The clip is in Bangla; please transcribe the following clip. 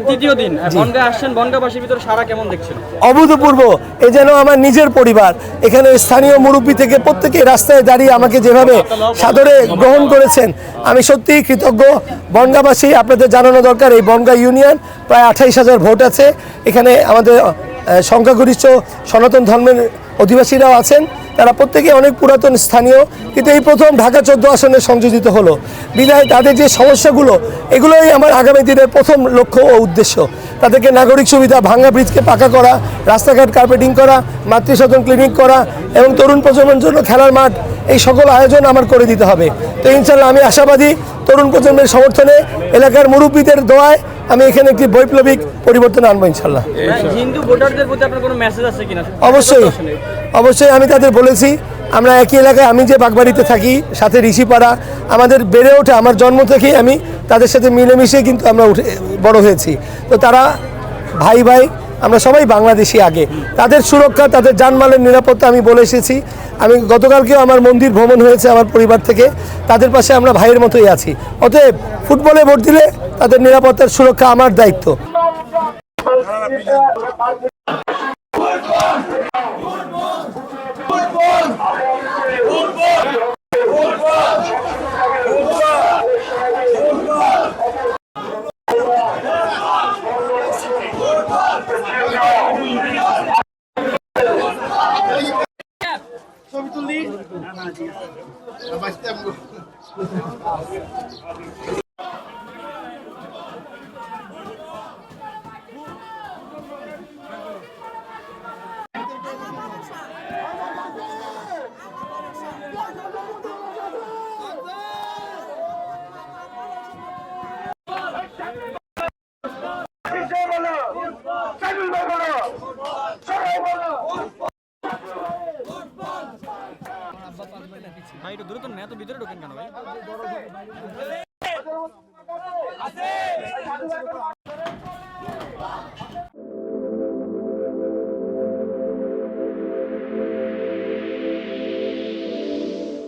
তৃতীয় দিন বনগাঁ আসছেন, বনগাঁবাসীর ভিতরে সারা কেমন দেখছেন? অভূতপূর্ব। এ যেন আমার নিজের পরিবার। এখানে স্থানীয় মুরব্বী থেকে প্রত্যেকে রাস্তায় দাঁড়িয়ে আমাকে যেভাবে সাদরে গ্রহণ করেছেন, আমি সত্যিই কৃতজ্ঞ। বনগাঁবাসী, আপনাদের জানানো দরকার, এই বনগাঁ ইউনিয়ন প্রায় 28,000 ভোট আছে। এখানে আমাদের সংখ্যাগরিষ্ঠ সনাতন ধর্মের অধিবাসীরাও আছেন। তারা প্রত্যেকে অনেক পুরাতন স্থানীয়, কিন্তু এই প্রথম ঢাকা 14 আসনে সংযোজিত হলো বিধায় তাদের যে সমস্যাগুলো, এগুলোই আমার আগামী দিনের প্রথম লক্ষ্য ও উদ্দেশ্য। তাদেরকে নাগরিক সুবিধা, ভাঙ্গা ব্রিজকে পাকা করা, রাস্তাঘাট কার্পেটিং করা, মাতৃসদন ক্লিনিক করা এবং তরুণ প্রজন্মের জন্য খেলার মাঠ, এই সকল আয়োজন আমার করে দিতে হবে। তো ইনশাল্লাহ আমি আশাবাদী, তরুণ প্রজন্মের সমর্থনে, এলাকার মুরব্বীদের দোয়ায় আমি এখানে একটি বৈপ্লবিক পরিবর্তন আনবো ইনশাল্লাহ। হিন্দু ভোটারদের প্রতি আপনার কোনো মেসেজ আছে কিনা? অবশ্যই অবশ্যই, আমি তাদের বলেছি, আমরা একই এলাকায়, আমি যে বাগবাড়িতে থাকি, সাথে ঋষিপাড়া, আমাদের বেড়ে ওঠে, আমার জন্ম থেকেই আমি তাদের সাথে মিলেমিশে কিন্তু আমরা বড় হয়েছি। তো তারা ভাই ভাই, আমরা সবাই বাংলাদেশি আগে। তাদের সুরক্ষা, তাদের জানমালের নিরাপত্তা আমি বলে এসেছি। আমি গতকালকেও আমার মন্দির ভ্রমণ হয়েছে আমার পরিবার থেকে, তাদের পাশে আমরা ভাইয়ের মতোই আছি। অতএব ফুটবলে ভোট দিলে তাদের নিরাপত্তার সুরক্ষা আমার দায়িত্ব। ছবি তুলি ভাই একটু দূরে তো না, এত ভিতরে ঢোকেন কেন ভাই?